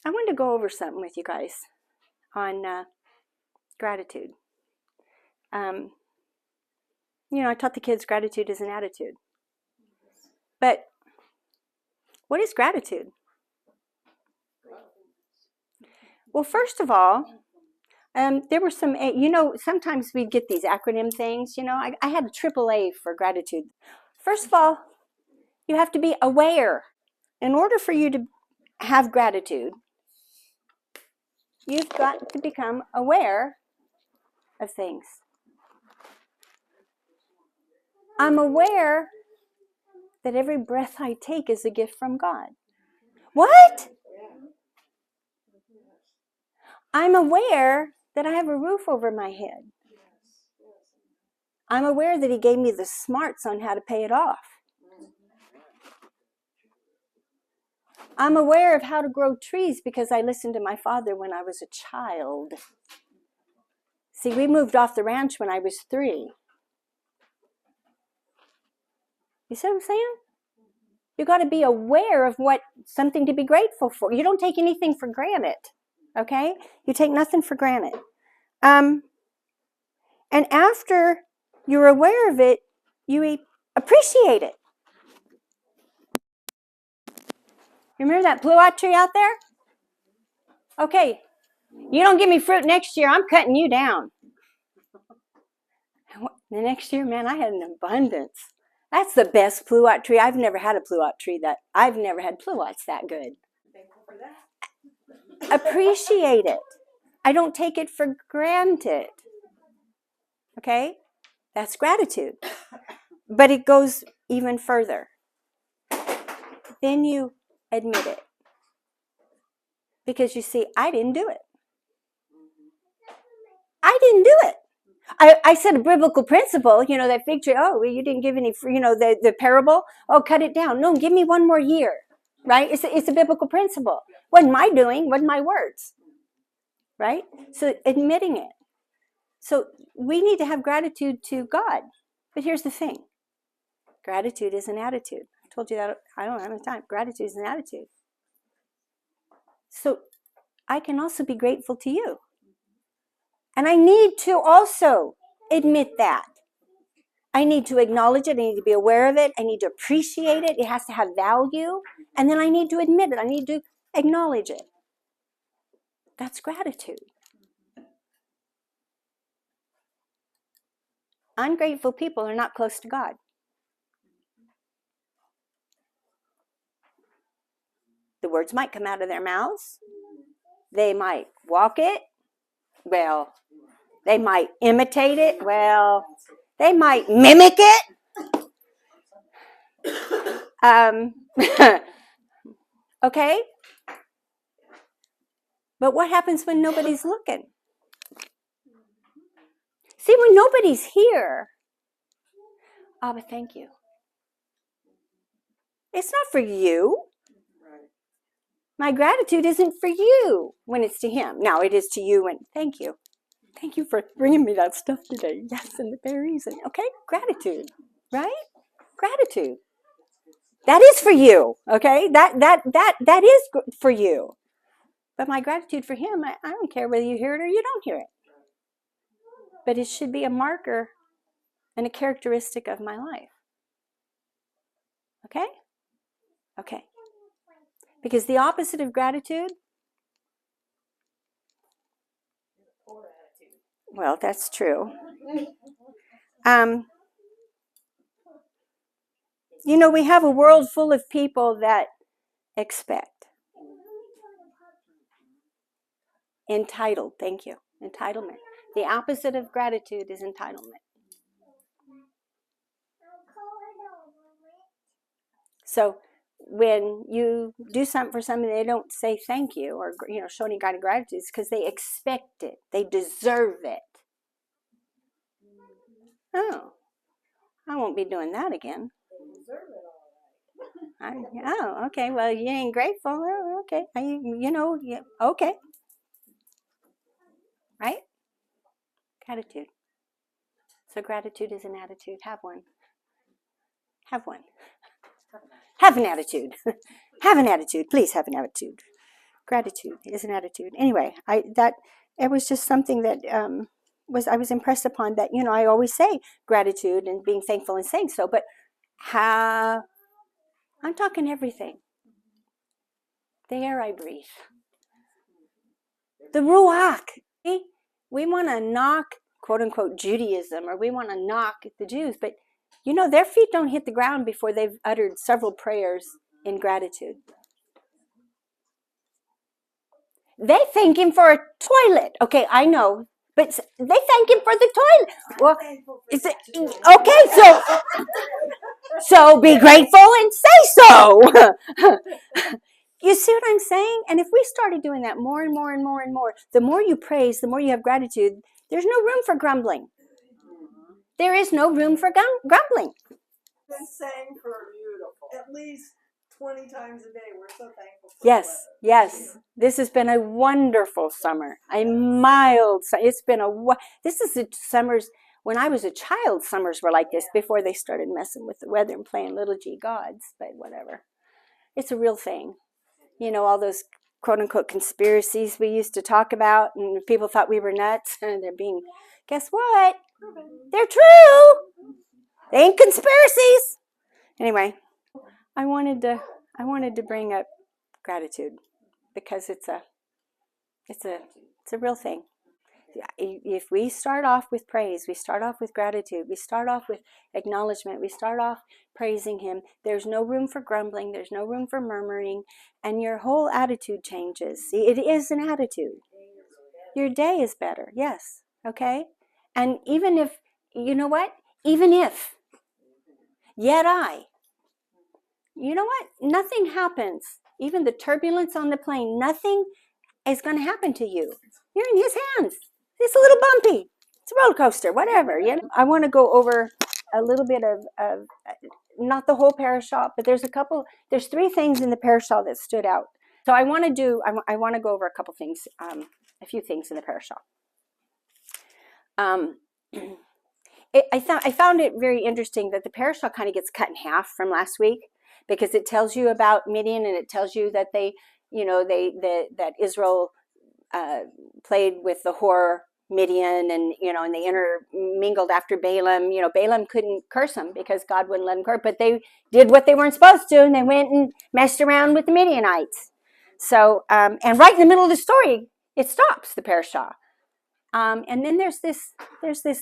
I wanted to go over something with you guys on gratitude. I taught the kids gratitude is an attitude. But what is gratitude? Well, first of all, there were some, sometimes we get these acronym things. I had a AAA for gratitude. First of all, you have to be aware. In order for you to have gratitude, you've got to become aware of things. I'm aware that every breath I take is a gift from God. What? I'm aware that I have a roof over my head. I'm aware that He gave me the smarts on how to pay it off. I'm aware of how to grow trees because I listened to my father when I was a child. See, we moved off the ranch when I was 3. You see what I'm saying? You got to be aware of something to be grateful for. You don't take anything for granted, okay? You take nothing for granted. And after you're aware of it, you appreciate it. Remember that blue-eyed tree out there? Okay, you don't give me fruit next year, I'm cutting you down. The next year, man, I had an abundance. That's the best blue-eyed tree. I've never had a blue-eyed tree I've never had blue-eyes that good. Appreciate it. I don't take it for granted. Okay? That's gratitude. But it goes even further. Then you admit it. Because you see, I didn't do it. I didn't do it. I said a biblical principle, that fig tree, you didn't give any, the parable, cut it down. No, give me one more year, right? It's a biblical principle. Wasn't my doing, wasn't my words, right? So admitting it. So we need to have gratitude to God. But here's the thing. Gratitude is an attitude. I told you that, I don't have time. Gratitude is an attitude. So I can also be grateful to you. And I need to also admit that. I need to acknowledge it. I need to be aware of it. I need to appreciate it. It has to have value. And then I need to admit it. I need to acknowledge it. That's gratitude. Ungrateful people are not close to God. The words might come out of their mouths. They might walk it. Well, they might imitate it. Well, they might mimic it. Okay? But what happens when nobody's looking? See, when nobody's here, but thank you. It's not for you. My gratitude isn't for you when it's to Him. Now, it is to you and thank you. Thank you for bringing me that stuff today. Yes, and the berries. Okay, gratitude, right? Gratitude. That is for you, okay? That is for you. But my gratitude for Him, I don't care whether you hear it or you don't hear it. But it should be a marker and a characteristic of my life. Okay? Okay. Because the opposite of gratitude, well, that's true. We have a world full of people that expect. Entitled, thank you. Entitlement. The opposite of gratitude is entitlement. So when you do something for somebody, they don't say thank you or show any kind of gratitude. It's because they expect it. They deserve it. Oh, I won't be doing that again. Okay. Well, you ain't grateful. Oh, okay. Okay. Right? Gratitude. So gratitude is an attitude. Have one. Have one. Have an attitude. Have an attitude. Please have an attitude. Gratitude is an attitude. Anyway, it was just something that I was impressed upon, that, I always say gratitude and being thankful and saying so, but I'm talking everything. The air I breathe. The Ruach. We want to knock, quote unquote, Judaism, or we want to knock the Jews, but their feet don't hit the ground before they've uttered several prayers in gratitude. They thank him for a toilet. Okay, I know, but they thank him for the toilet. Well, is it okay? So be grateful and say so. You see what I'm saying? And if we started doing that more and more and more and more, the more you praise, the more you have gratitude, there's no room for grumbling. There is no room for grumbling. Been saying for at least 20 times a day, we're so thankful for Yes. This has been a wonderful summer. A mild, it's been this is the summers, when I was a child, summers were like this before they started messing with the weather and playing little g gods, but whatever. It's a real thing. All those quote unquote conspiracies we used to talk about, and people thought we were nuts, and they're being, guess what? They're true. They ain't conspiracies. Anyway, I wanted to bring up gratitude because it's a real thing. If we start off with praise, we start off with gratitude, we start off with acknowledgement, we start off praising him, there's no room for grumbling, there's no room for murmuring, and your whole attitude changes. See, it is an attitude. Your day is better, yes, okay? And even if, even if, yet nothing happens. Even the turbulence on the plane, nothing is going to happen to you. You're in his hands. It's a little bumpy. It's a roller coaster, whatever. I want to go over a little bit of not the whole parashah, but there's 3 things in the parashah that stood out. So I want to go over a couple things, a few things in the parashah. I found it very interesting that the parashah kind of gets cut in half from last week, because it tells you about Midian, and it tells you that that Israel played with the whore Midian, and and they intermingled after Balaam. Balaam couldn't curse them because God wouldn't let them curse, but they did what they weren't supposed to, and they went and messed around with the Midianites. So, and right in the middle of the story, it stops the parashah. And then there's this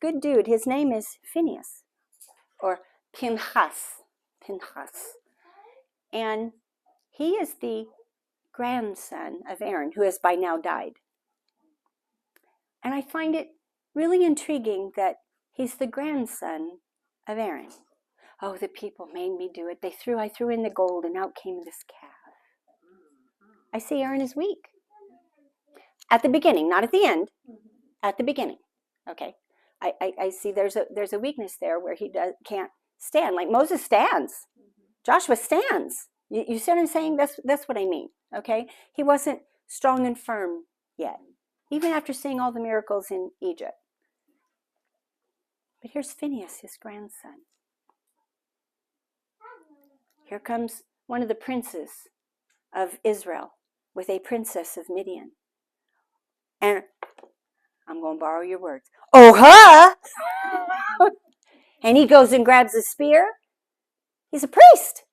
good dude. His name is Phineas, or Pinchas, and he is the grandson of Aaron, who has by now died. And I find it really intriguing that he's the grandson of Aaron. Oh, the people made me do it. I threw in the gold, and out came this calf. I see Aaron is weak. At the beginning, not at the end. At the beginning, okay. I see there's a weakness there where he can't stand. Like Moses stands, Joshua stands. You see what I'm saying? That's what I mean. Okay, he wasn't strong and firm yet, even after seeing all the miracles in Egypt. But here's Phineas, his grandson. Here comes one of the princes of Israel with a princess of Midian, and I'm going to borrow your words. Oh, huh? And he goes and grabs a spear. He's a priest.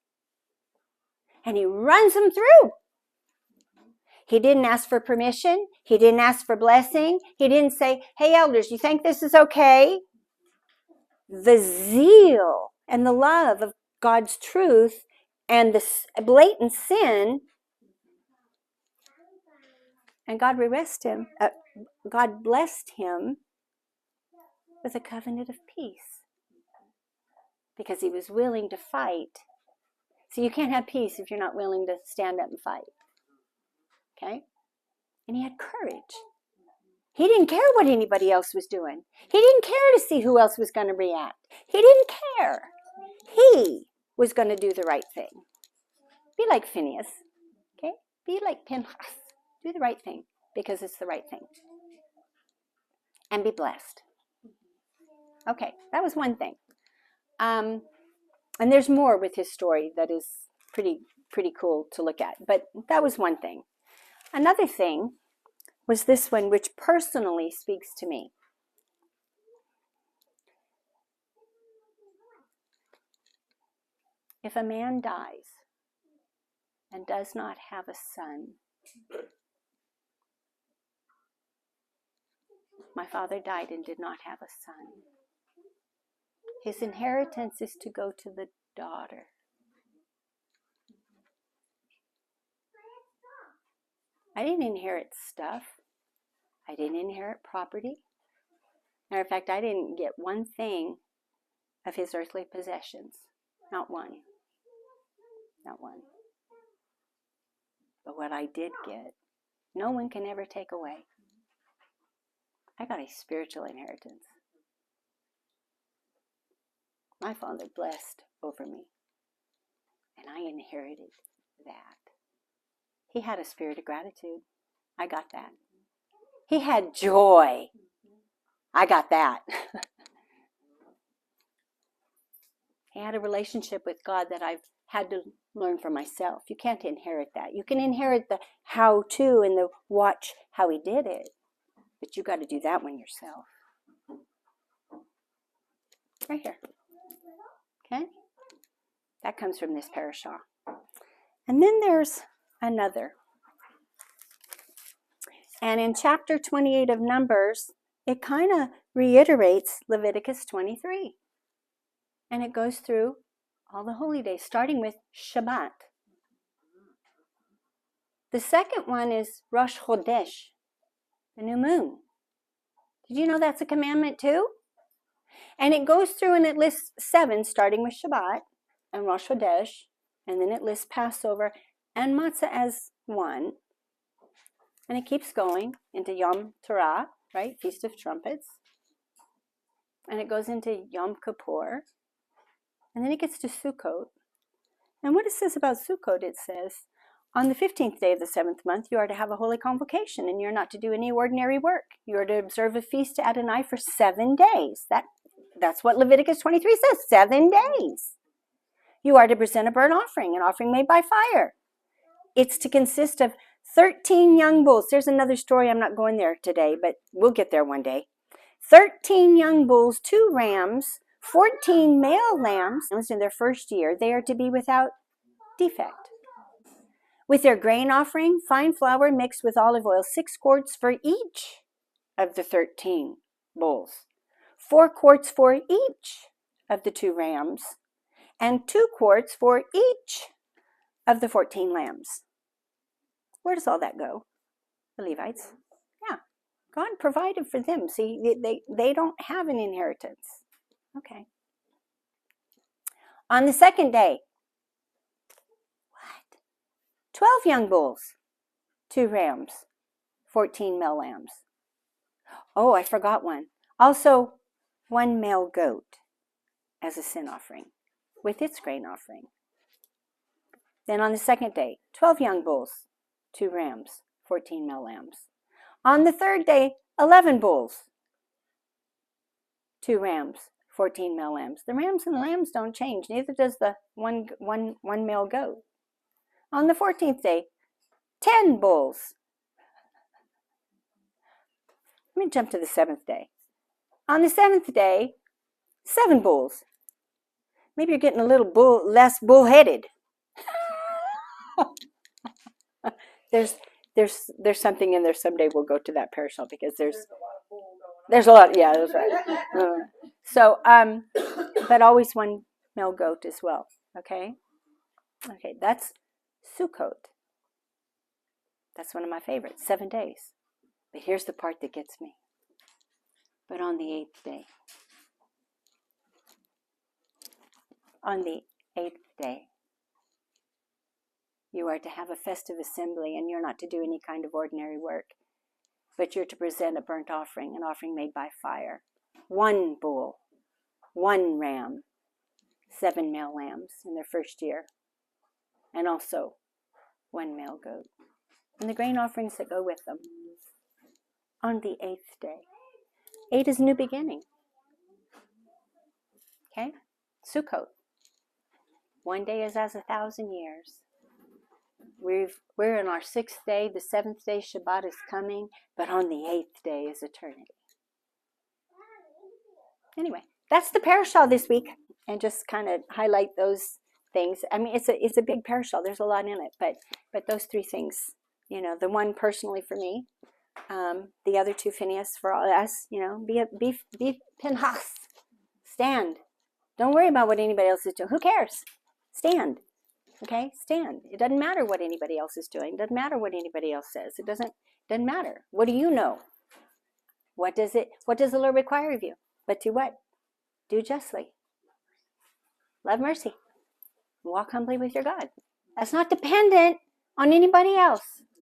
And he runs them through. He didn't ask for permission. He didn't ask for blessing. He didn't say, hey, elders, you think this is okay? The zeal and the love of God's truth and the blatant sin, and God God blessed him with a covenant of peace, because he was willing to fight. So you can't have peace if you're not willing to stand up and fight. Okay? And he had courage. He didn't care what anybody else was doing. He didn't care to see who else was going to react. He didn't care. He was going to do the right thing. Be like Phineas. Okay? Be like Pinchas. Do the right thing because it's the right thing. And be blessed. Okay, that was one thing. And there's more with his story that is pretty cool to look at. But that was one thing. Another thing was this one, which personally speaks to me. If a man dies and does not have a son, my father died and did not have a son. His inheritance is to go to the daughter. I didn't inherit stuff. I didn't inherit property. Matter of fact, I didn't get one thing of his earthly possessions. Not one. Not one. But what I did get, no one can ever take away. I got a spiritual inheritance. My father blessed over me, and I inherited that. He had a spirit of gratitude. I got that. He had joy. I got that. He had a relationship with God that I've had to learn for myself. You can't inherit that. You can inherit the how-to and the watch how he did it, but you got to do that one yourself. Right here. Okay? That comes from this Parashah. And then there's another. And in chapter 28 of Numbers, it kind of reiterates Leviticus 23. And it goes through all the holy days, starting with Shabbat. The second one is Rosh Chodesh, the new moon. Did you know that's a commandment too? And it goes through and it lists 7, starting with Shabbat and Rosh Chodesh, and then it lists Passover and Matzah as one. And it keeps going into Yom Teruah, right? Feast of Trumpets. And it goes into Yom Kippur. And then it gets to Sukkot. And what it says about Sukkot, it says, on the 15th day of the 7th month, you are to have a holy convocation, and you're not to do any ordinary work. You are to observe a feast to Adonai for 7 days. That's what Leviticus 23 says, 7 days. You are to present a burnt offering, an offering made by fire. It's to consist of 13 young bulls. There's another story. I'm not going there today, but we'll get there one day. 13 young bulls, 2 rams, 14 male lambs. In their first year, they are to be without defect. With their grain offering, fine flour mixed with olive oil, 6 quarts for each of the 13 bulls, 4 quarts for each of the 2 rams, and 2 quarts for each of the 14 lambs. Where does all that go? The Levites. Yeah. God provided for them. See, they don't have an inheritance. Okay. On the second day, 12 young bulls, 2 rams, 14 male lambs. Oh, I forgot one. Also, 1 male goat as a sin offering with its grain offering. Then on the second day, 12 young bulls, 2 rams, 14 male lambs. On the third day, 11 bulls, 2 rams, 14 male lambs. The rams and the lambs don't change. Neither does the one male goat. On the 14th day, 10 bulls. Let me jump to the 7th day. On the 7th day, 7 bulls. Maybe you're getting a little less bullheaded. There's something in there. Someday we'll go to that Parashah because there's a lot. Yeah, that's right. But always 1 male goat as well. Okay, that's Sukkot. That's one of my favorites. 7 days. But here's the part that gets me. But on the 8th day. On the 8th day, you are to have a festive assembly, and you're not to do any kind of ordinary work, but you're to present a burnt offering, an offering made by fire. 1 bull, 1 ram, 7 male lambs in their first year, and also 1 male goat, and the grain offerings that go with them. On the 8th day. 8 is new beginning. Okay? Sukkot. 1 day is as 1,000 years. We're in our 6th day. The 7th day Shabbat is coming, but on the 8th day is eternity. Anyway, that's the Parashah this week, and just kind of highlight those things. I mean, it's a big Parashah. There's a lot in it, but those 3 things, you know, the one personally for me, the other 2 Phineas for all us, you know, be Pinchas. Stand. Don't worry about what anybody else is doing. Who cares? Stand. Okay? Stand. It doesn't matter what anybody else is doing. It doesn't matter what anybody else says. It doesn't matter. What do you know? What does the Lord require of you? But to what? Do justly. Love mercy. Walk humbly with your God. That's not dependent on anybody else.